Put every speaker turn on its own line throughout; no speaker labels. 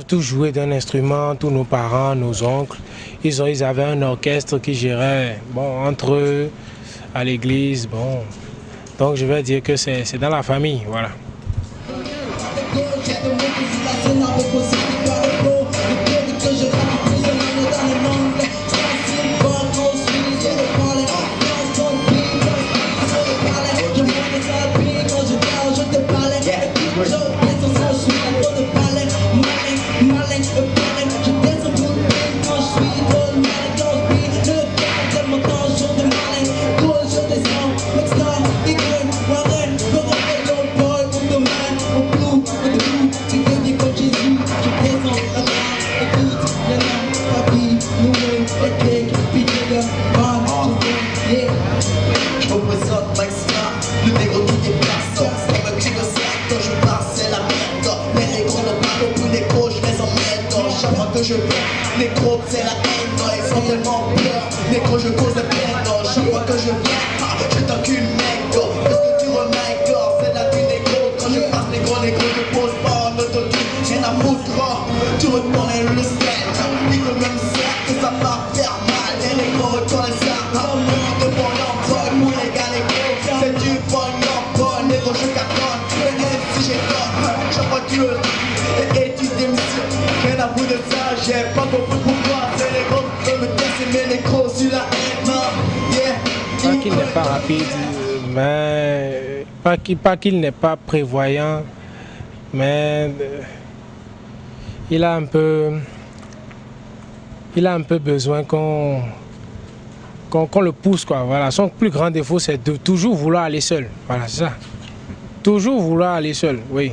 Tous jouer d'un instrument, tous nos parents, nos oncles, ils avaient un orchestre qui gérait, bon, entre eux, à l'église, bon. Donc je vais dire que c'est dans la famille, voilà.
Je négro, c'est la haine, ils sont tellement peurs. Négro, je cause la peine, chaque fois que je viens, je t'encule, mec. Est-ce que tu remarques, c'est la vie négro. Quand je passe négro, je pose pas en autotune. Rien à foutre, tu reconnais le step. Dis que même ça, que ça va faire mal. Les négros reconnaissent ça. De mon emploi, mon légal négro. C'est du pognon, bon négro, je cartonne. Et si j'étonne, chaque fois que tu le dis, et tu démissionnes. Rien à foutre de ça. J'ai pas compris pourquoi c'est les gros qui me décimer les gros sur la haine.
Pas qu'il n'est pas rapide, mais pas qu'il n'est pas prévoyant, mais il a un peu besoin qu'on le pousse, quoi. Voilà. Son plus grand défaut, c'est de toujours vouloir aller seul. Voilà, c'est ça. Toujours vouloir aller seul, oui.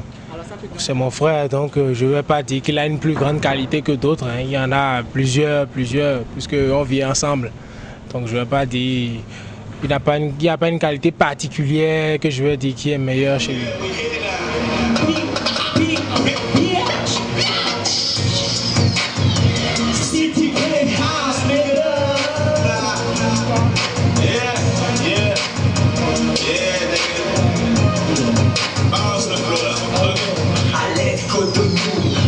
C'est mon frère, donc je ne vais pas dire qu'il a une plus grande qualité que d'autres. Hein. Il y en a plusieurs, puisqu'on vit ensemble. Donc je ne vais pas dire... Il n'y a pas une qualité particulière que je vais dire qui est meilleure chez lui.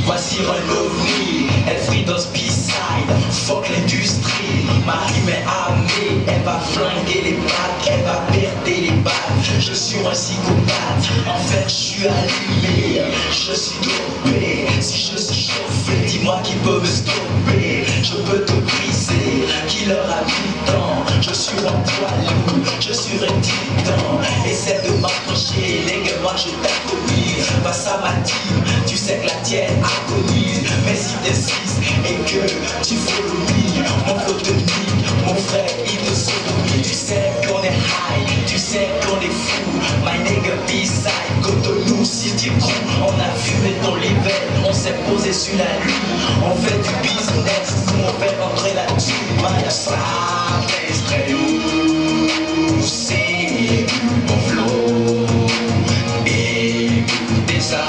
Voici un ovni, elle free dans ce B-side. Fuck l'industrie, ma rime est armée. Elle va flinguer les bacs, elle va perdre les balles. Je suis un psychopathe, en fait je suis allumé. Je suis dopé, si je suis chauffé, dis-moi qui peut me stopper. Je peux te briser, qui leur a mis temps. Je suis un poids lourd, je suis un titan. Essaie de m'approcher, les gars, moi je t'accommis. Passe à ma team, tu sais que la tienne agonise. Mais si t'insistes et que tu follow me, mon flow te nique, mon frère il te sodomie. Tu sais qu'on est high, tu sais qu'on est fou. My nigga B-side, Cotonou, City Crew. On a fumé dans l'hiver, on s'est posé sur la lune. On fait du business, nous on fait rentrer la thune. My ça resterait où c'est mon flow. Écoutez ça.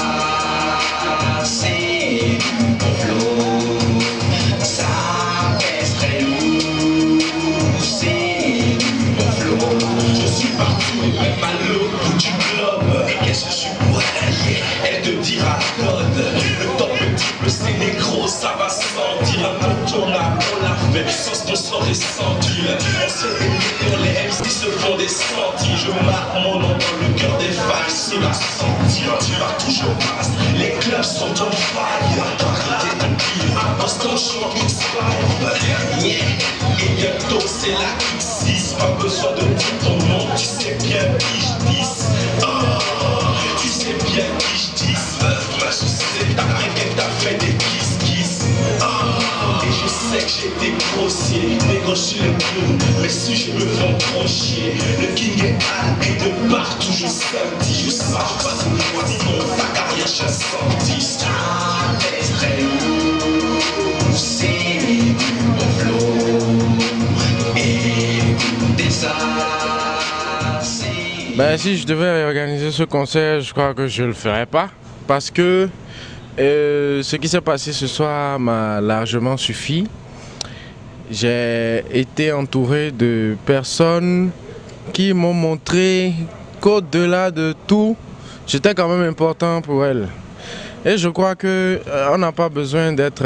Ça va sentir un tonton là, on l'a fait sans sponsor et sans deal. On s'est émis, les MC se font des sentis. Je marque mon nom dans le cœur des femmes, c'est la sentir. Tu vas toujours passe, les clubs sont en fire. T'es ton pire, Boston show X5. Yeah, et bientôt c'est la X6. Pas besoin de dire ton nom, tu sais bien qui je dis. Tu sais bien qui je dis. Ma société, ta reggae, t'as fait des kiss. Et je sais que j'ai été grossier, négro, je suis le clown, mais si je me fais trop chier. Le king est hal et de partout je scintille. Je sais pas de quoi, sinon ta carrière je sentis. Resterait où c'est mon flow. Écoutez ça.
Ben, si je devais réorganiser ce concert, je crois que je le ferais pas. Parce que ce qui s'est passé ce soir m'a largement suffi. J'ai été entouré de personnes qui m'ont montré qu'au-delà de tout, j'étais quand même important pour elles. Et je crois qu'on n'a pas besoin d'être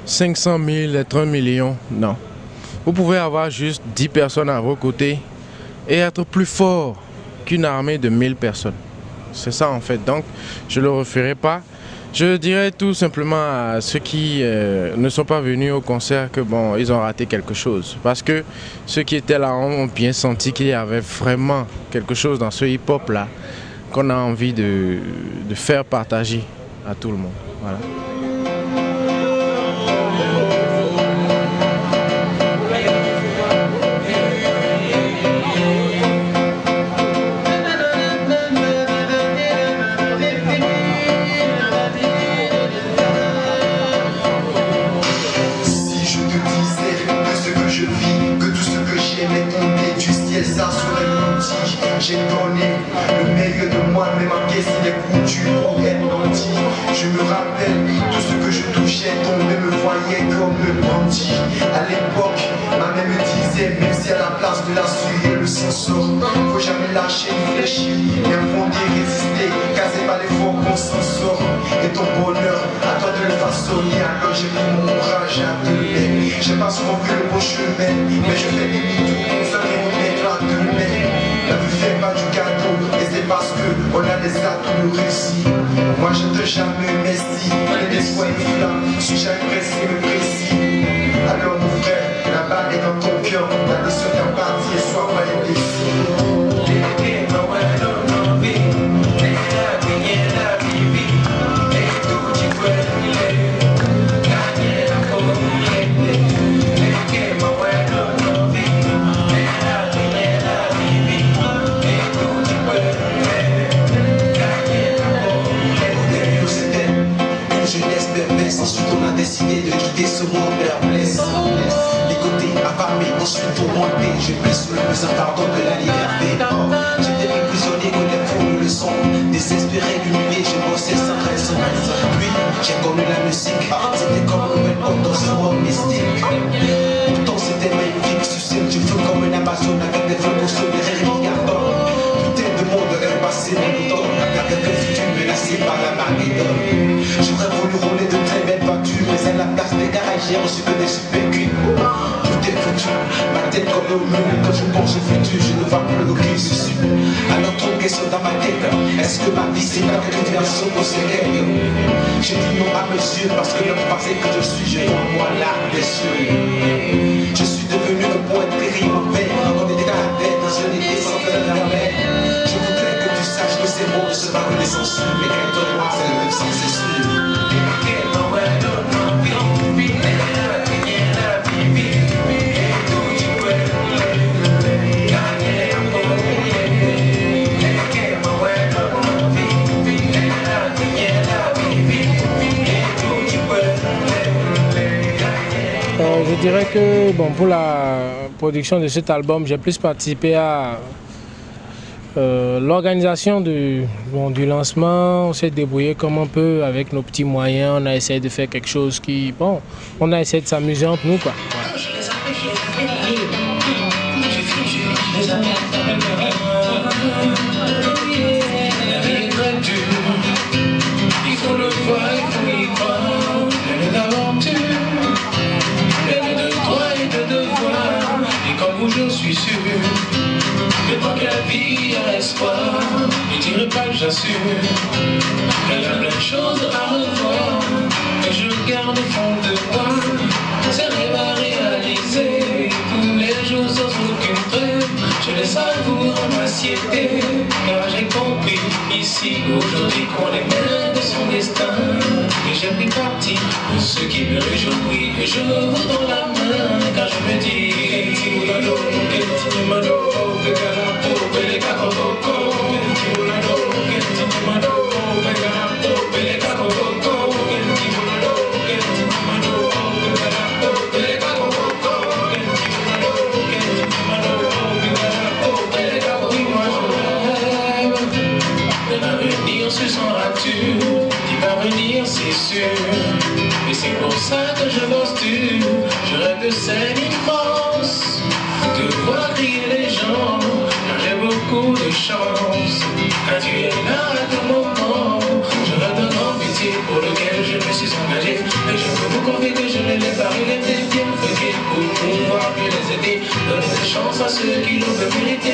500 000, d'être 1 million, non. Vous pouvez avoir juste 10 personnes à vos côtés et être plus fort qu'une armée de 1000 personnes. C'est ça en fait, donc je ne le referai pas. Je dirais tout simplement à ceux qui ne sont pas venus au concert que bon, ils ont raté quelque chose. Parce que ceux qui étaient là ont bien senti qu'il y avait vraiment quelque chose dans ce hip-hop là qu'on a envie de faire partager à tout le monde. Voilà.
J'ai donné le meilleur de moi, même en caisse des coutures pour être nanti. Je me rappelle tout ce que je touchais, tombé me voyait comme le bandit. À l'époque, ma mère me disait, même si à la place de la suie, le sang sort. Faut jamais lâcher, réfléchir, infonder, résister, car c'est pas l'effort qu'on s'en sort. Et ton bonheur, à toi de le façonner, alors j'ai pris mon courage à te donner. J'ai pas souvent pris le bon chemin, mais je fais des bidous pour faire des remettre à demain. La vie fait pas du gâteau, et c'est parce qu'on a des atouts réussis. Moi je te jamais merci, les espoirs et flammes, suis jamais pressé, me précis. Alors mon frère, la balle est dans ton cœur, la mission est partie et sois pas indécis. Ensuite on a décidé de quitter ce monde perplexe. Les côtés affamés, ensuite on montait. Je prie sous le plus pardon de la liberté. J'étais plus prisonnier que les fous le sont. Désespéré d'humilier, je bossais sans raison. Puis j'ai connu la musique, c'était comme une nouvelle porte dans ce monde mystique. Pourtant c'était magnifique, sucer du feu comme une Amazon avec des feux pour se derrière les gardons. Putain de monde est passé dans le temps, la carrière que fut menacée par la Magnédone. J'aurais voulu rouler de très belles voitures, mais à la place des garagières, je suis que des super-cuits. Tout est foutu, ma tête comme au mur. Quand je pense au futur, je ne vois plus aucune issue. Alors trop de questions dans ma tête. Est-ce que ma vie c'est pas une version pour ces règles? J'ai dit non à mes yeux parce que l'homme passé que je suis, je vois moi là, des cieux. Je suis devenu un poète terrible en paix. On était à la tête dans une idée sans faire la mer. Je voudrais que tu saches que c'est bon de se battre des censures, mais qu'elle te moi c'est le même sens, c'est sûr.
Je dirais que bon, pour la production de cet album, j'ai plus participé à l'organisation du lancement. On s'est débrouillé comme on peut avec nos petits moyens. On a essayé de faire quelque chose qui, bon, on a essayé de s'amuser entre nous, quoi.
Je suis sûr que tant que la vie a espoir, je dirai pas que j'assure qu'elle a plein de choses à revoir, que je garde au fond de moi ces rêves à réaliser. Tous les jours sans aucune trêve, je les savoure en assiété, car j'ai compris ici aujourd'hui qu'on est maître de son destin. Et j'ai pris parti pour ce qui me réjouit, et je vous dans la main, car je me dis ce sans rature, d'y parvenir c'est sûr. Et c'est pour ça que je bosse dur, je rêve de scène immense, de voir crier les gens, car j'ai beaucoup de chance. Quand tu es là à tout moment, je redonne envie chance à ceux qui l'ont de vérité,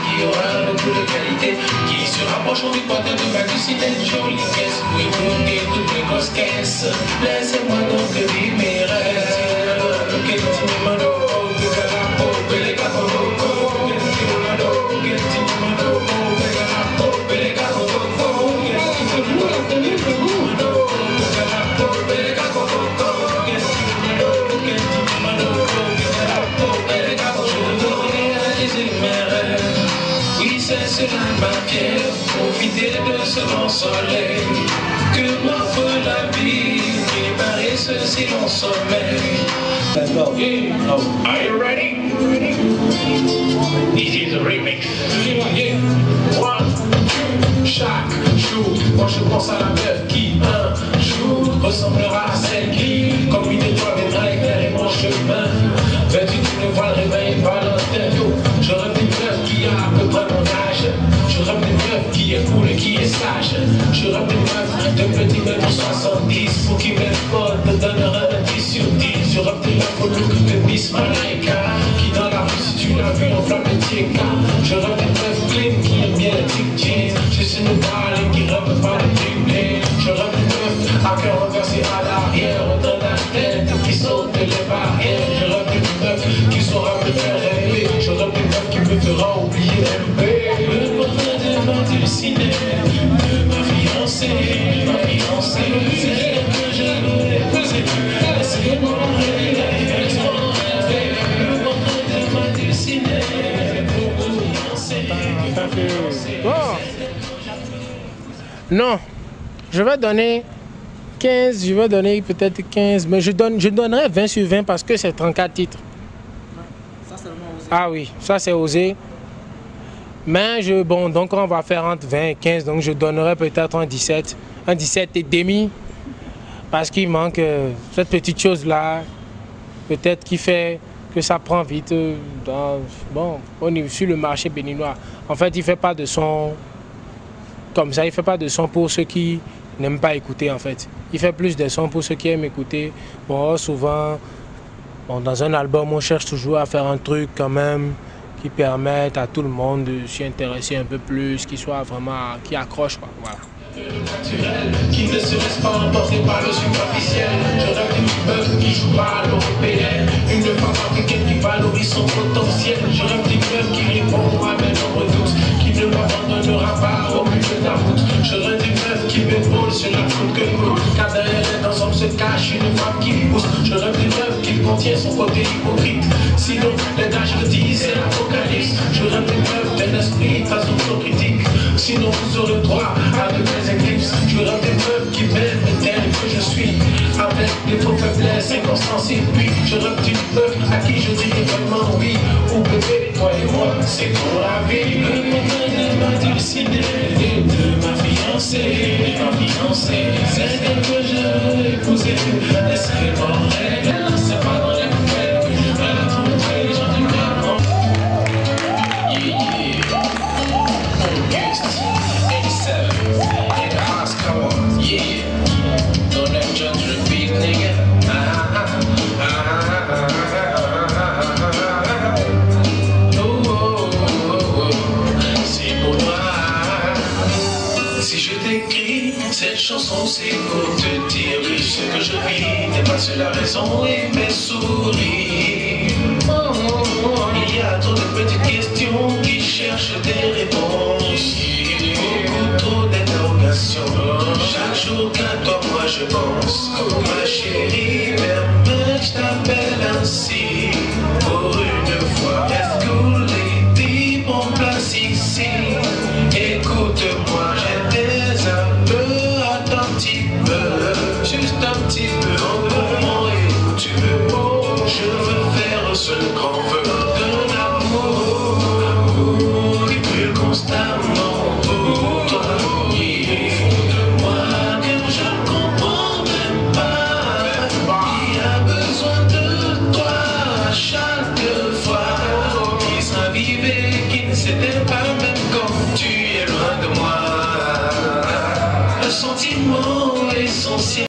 qui aura beaucoup de qualité, qui se rapprocheront du poids de ma cuisine, jolie caisse, pour écouter toutes les grosses caisses. Laissez-moi donc vivre mes rêves. Profiter de ce grand soleil que m'offre la vie, préparer ce si long sommeil. Are you ready? This is a remix. One. Chaque jour, moi je pense à la meuf qui un jour ressemblera à celle qui, comme une étoile, viendra éclairer mon chemin. Vêtu d'une voile, réveille Valentin. Je rêve d'une meuf qui a à peu près mon âge. Je rêve d'une meuf qui est cool et qui est sage. Je rêve d'une meuf de petit mètre 70 pour qui mes potes me donnera un 10 sur 10. Je rêve d'une meuf au look de Miss Malaika qui dans la rue, si tu l'as vu, enflamme le TK. Je rêve d'une meuf clean qui aime bien les tic jeans. Je suis une balle et qui rêve pas de tripler. Je rêve d'une meuf à cœur renversé à l'arrière, dans la tête qui saute les barrières. Je rêve d'une meuf qui saura me faire rêver. Je rêve d'une meuf qui me fera oublier MB. Le portrait de ma dulcinée, de ma fiancée, c'est elle que je veux épouser. Laissez-moi rêver, laissez-moi rêver. Le portrait de ma dulcinée, de ma fiancée.
Bon. Non, je vais donner 15, je vais donner peut-être 15, mais je donnerai 20 sur 20 parce que c'est 34 titres.
Ça, c'est vraiment osé.
Ah oui, ça c'est osé. Mais bon, donc on va faire entre 20 et 15, donc je donnerai peut-être un 17 et demi, parce qu'il manque cette petite chose-là, peut-être qui fait que ça prend vite sur le marché béninois. En fait, il ne fait pas de son comme ça, il ne fait pas de son pour ceux qui n'aiment pas écouter en fait. Il fait plus de son pour ceux qui aiment écouter. Bon, souvent, dans un album, on cherche toujours à faire un truc quand même qui permette à tout le monde de s'y intéresser un peu plus, qui soit vraiment, qui accroche quoi. Voilà.
Naturel, qui ne se laisse pas emporter par le superficiel. Je rêve d'une meuf qui joue pas à l'européenne, une femme africaine qui valorise son potentiel. Je rêve d'une meuf qui répond à mes nombreux doutes, qui ne m'abandonnera pas au milieu de la route. Je rêve d'une meuf qui m'épaule sur la route que nous, car derrière elle dans se cache une femme qui pousse. Je rêve d'une meuf qui contient son côté hypocrite, sinon les gars je le dis c'est l'apocalypse. Je rêve d'une meuf d'un esprit pas autocritique, sinon vous aurez droit à de belles éclipses. Je rêve d'une meuf qui m'aime tel que je suis, avec des faux faiblesses, inconstances et puis je rêve d'une meuf à qui je dirais vraiment oui. Oh bébé, toi et moi, c'est pour la vie. Le portrait de ma dulcinée, de ma fiancée, c'est elle que je veux épouser. Laissez-moi rêver, c'est pas dans les poubelles que je vais la trouver, j'en ai vraiment. August 87 in the house, come on, yeah. Don't let judge repeat, nigga. C'est pour moi. Si je t'écris cette chanson, c'est pour te dire que ce que je vis dépasse la raison et mes sourires. Il y a trop de petites questions qui cherchent des réponses, beaucoup trop d'interrogations. Chaque jour qu'à toi moi je pense, ma chérie, permets que je t'appelle ainsi. Pour une fois, est-ce que les mon place ici? Écoute-moi, j'étais un peu, attends un petit peu, juste un petit peu, au moment et où tu veux.